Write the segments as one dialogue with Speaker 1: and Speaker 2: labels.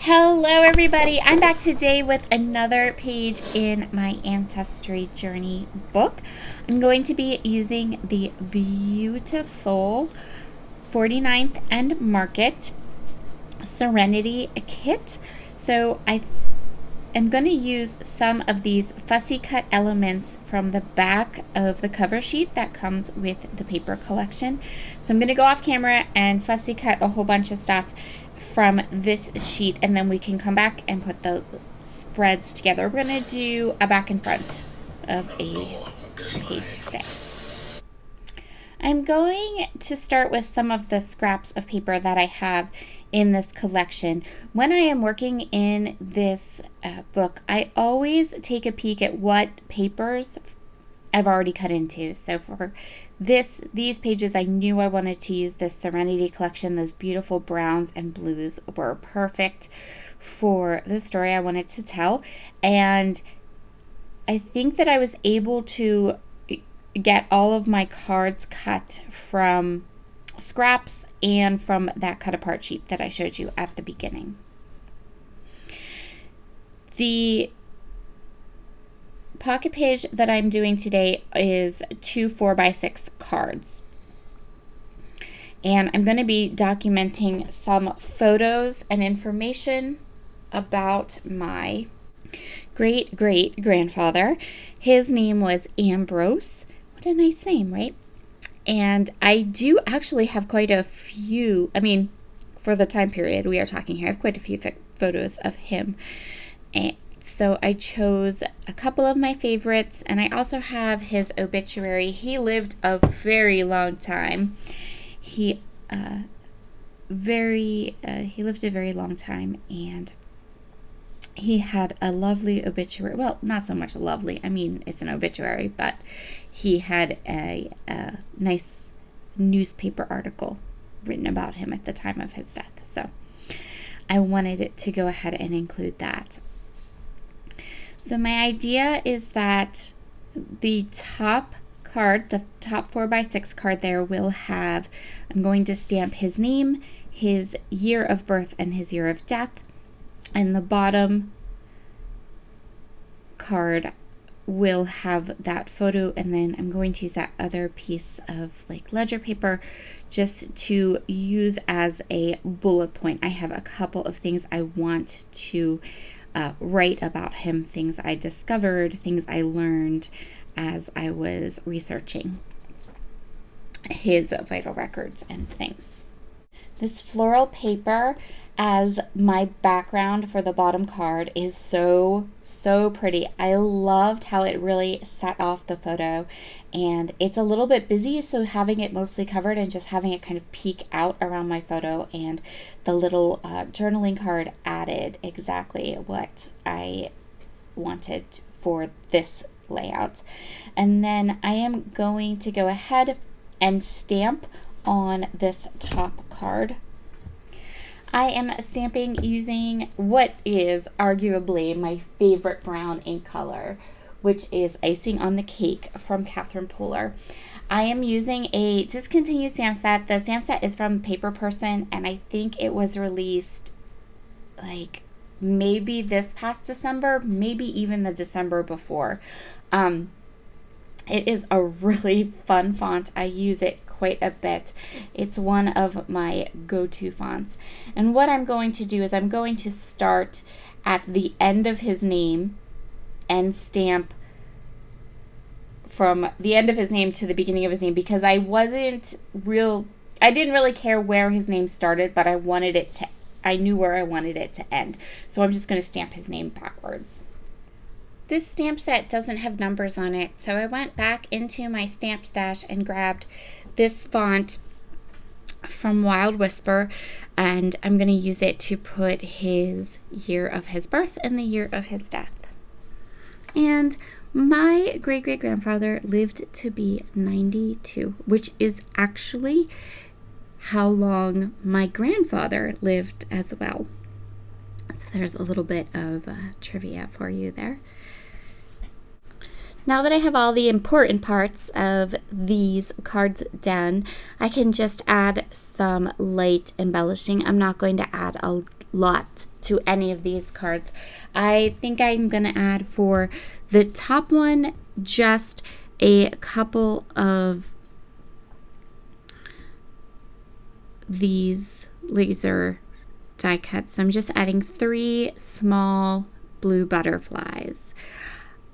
Speaker 1: Hello everybody, I'm back today with another page in my Ancestry Journey book. I'm going to be using the beautiful 49th and Market Serenity kit. So I'm going to use some of these fussy cut elements from the back of the cover sheet that comes with the paper collection. So I'm going to go off camera and fussy cut a whole bunch of stuff from this sheet, and then we can come back and put the spreads together. We're going to do a back and front of a page today. I'm going to start with some of the scraps of paper that I have in this collection. When I am working in this book, I always take a peek at what papers I've already cut into. So for these pages, I knew I wanted to use this Serenity collection. Those beautiful browns and blues were perfect for the story I wanted to tell. And I think that I was able to get all of my cards cut from scraps and from that cut apart sheet that I showed you at the beginning. The pocket page that I'm doing today is 2 4x6 cards. And I'm going to be documenting some photos and information about my great-great-grandfather. His name was Ambrose. What a nice name, right? And I do actually have quite a few, for the time period we are talking here, I have quite a few photos of him. And so I chose a couple of my favorites, and I also have his obituary. He lived a very long time. He lived a very long time, and he had a lovely obituary. Well, not so much lovely. It's an obituary, but he had a nice newspaper article written about him at the time of his death. So I wanted it to go ahead and include that. So my idea is that the top card, the top 4x6 card there will have, I'm going to stamp his name, his year of birth, and his year of death. And the bottom card will have that photo, and then I'm going to use that other piece of ledger paper just to use as a bullet point. I have a couple of things I want to write about him, things I discovered, things I learned as I was researching his vital records and things. This floral paper as my background for the bottom card is so pretty. I loved how it really set off the photo, and it's a little bit busy, so having it mostly covered and just having it kind of peek out around my photo, and the little journaling card added exactly what I wanted for this layout. And then I am going to go ahead and stamp on this top card. I am stamping using what is arguably my favorite brown ink color, which is Icing on the Cake from Catherine Pooler. I am using a discontinued stamp set. The stamp set is from Paper Person, and I think it was released maybe this past December, maybe even the December before. It is a really fun font. I use it quite a bit. It's one of my go-to fonts. And what I'm going to do is I'm going to start at the end of his name and stamp from the end of his name to the beginning of his name, because I didn't really care where his name started, but I knew where I wanted it to end. So I'm just going to stamp his name backwards. This stamp set doesn't have numbers on it, so I went back into my stamp stash and grabbed this font from Wild Whisper, and I'm going to use it to put his year of his birth and the year of his death. And my great-great-grandfather lived to be 92, which is actually how long my grandfather lived as well. So there's a little bit of trivia for you there. Now that I have all the important parts of these cards done, I can just add some light embellishing. I'm not going to add a lot to any of these cards. I think I'm going to add for the top one just a couple of these laser die cuts. I'm just adding 3 small blue butterflies.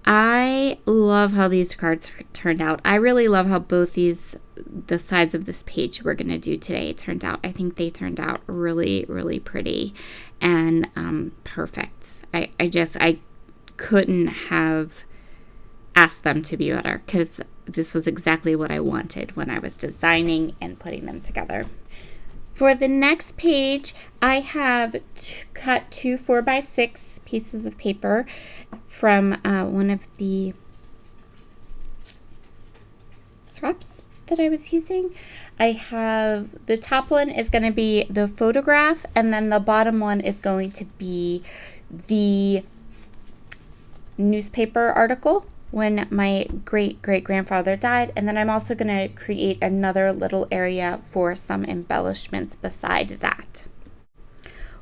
Speaker 1: I love how these cards turned out. I really love how both the sides of this page we're going to do today turned out. I think they turned out really, really pretty and perfect. I couldn't have asked them to be better because this was exactly what I wanted when I was designing and putting them together. For the next page, I have cut 2 4x6 pieces of paper from one of the scraps that I was using. I have the top one is going to be the photograph, and then the bottom one is going to be the newspaper article when my great-great-grandfather died. And then I'm also going to create another little area for some embellishments beside that.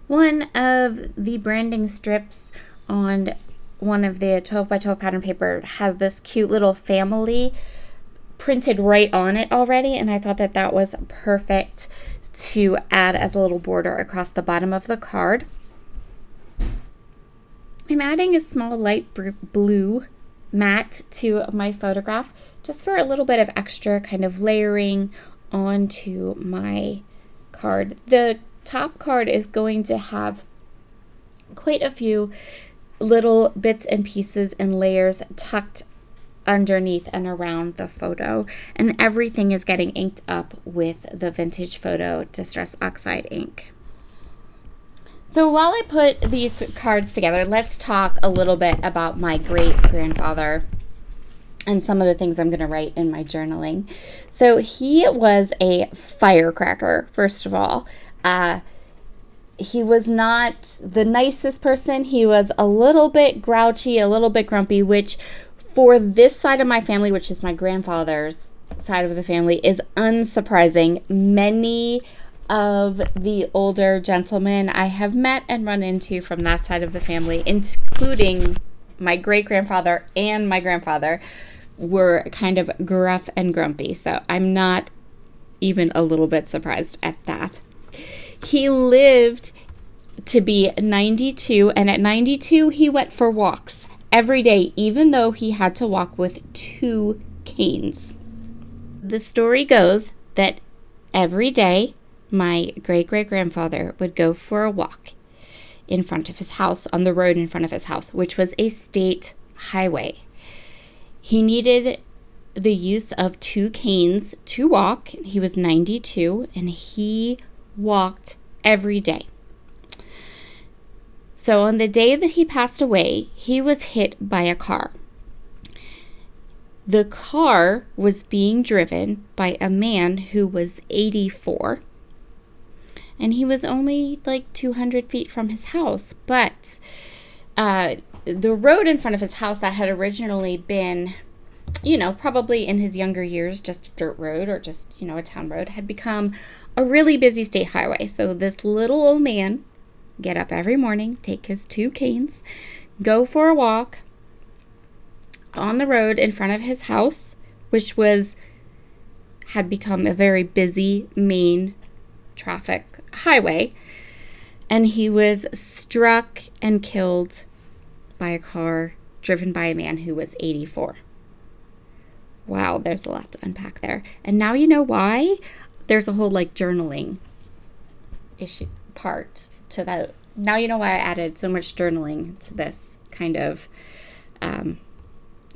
Speaker 1: One of the branding strips on one of the 12x12 pattern paper has this cute little family printed right on it already, and I thought that that was perfect to add as a little border across the bottom of the card. I'm adding a small light blue mat to my photograph just for a little bit of extra kind of layering onto my card. The top card is going to have quite a few little bits and pieces and layers tucked underneath and around the photo, and everything is getting inked up with the Vintage Photo Distress Oxide ink. So while I put these cards together, let's talk a little bit about my great-grandfather and some of the things I'm going to write in my journaling. So he was a firecracker, first of all. He was not the nicest person. He was a little bit grouchy, a little bit grumpy, which for this side of my family, which is my grandfather's side of the family, is unsurprising. Many of the older gentlemen I have met and run into from that side of the family, including my great-grandfather and my grandfather, were kind of gruff and grumpy. So I'm not even a little bit surprised at that. He lived to be 92, and at 92 he went for walks every day, even though he had to walk with 2 canes. The story goes that every day my great-great-grandfather would go for a walk in front of his house, on the road in front of his house, which was a state highway. He needed the use of 2 canes to walk. He was 92, and he walked every day. So on the day that he passed away, he was hit by a car. The car was being driven by a man who was 84, and he was only like 200 feet from his house. But the road in front of his house that had originally been, probably in his younger years, just a dirt road or just, a town road, had become a really busy state highway. So this little old man get up every morning, take his 2 canes, go for a walk on the road in front of his house, which had become a very busy main traffic highway, and he was struck and killed by a car driven by a man who was 84. Wow, there's a lot to unpack there. And now you know why there's a whole journaling issue part to that. Now you know why I added so much journaling to this kind of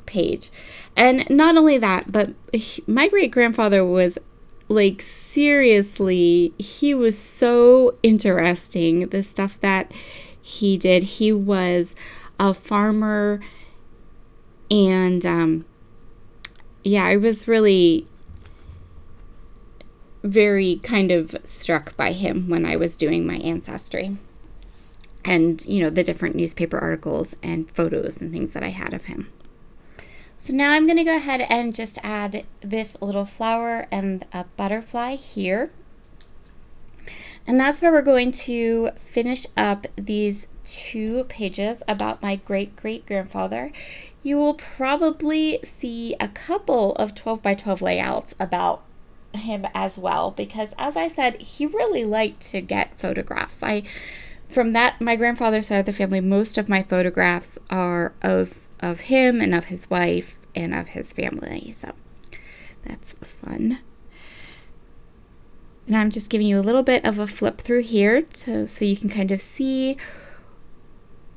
Speaker 1: page. And not only that, but my great-grandfather was seriously, he was so interesting, the stuff that he did. He was a farmer, and I was really very kind of struck by him when I was doing my ancestry, and the different newspaper articles and photos and things that I had of him. So now I'm going to go ahead and just add this little flower and a butterfly here. And that's where we're going to finish up these 2 pages about my great-great-grandfather. You will probably see a couple of 12 by 12 layouts about him as well, because as I said, he really liked to get photographs. From my grandfather's side of the family, most of my photographs are of him and of his wife and of his family, so that's fun. And I'm just giving you a little bit of a flip through here so you can kind of see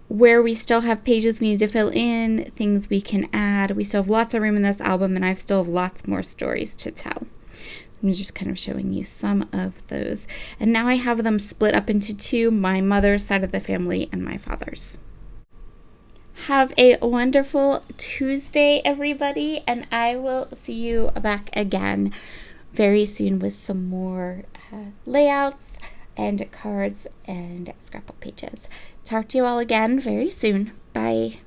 Speaker 1: where we still have pages we need to fill in, things we can add. We still have lots of room in this album, and I still have lots more stories to tell. I'm just kind of showing you some of those. And now I have them split up into 2, my mother's side of the family and my father's. Have a wonderful Tuesday, everybody, and I will see you back again very soon with some more layouts and cards and scrapbook pages. Talk to you all again very soon. Bye.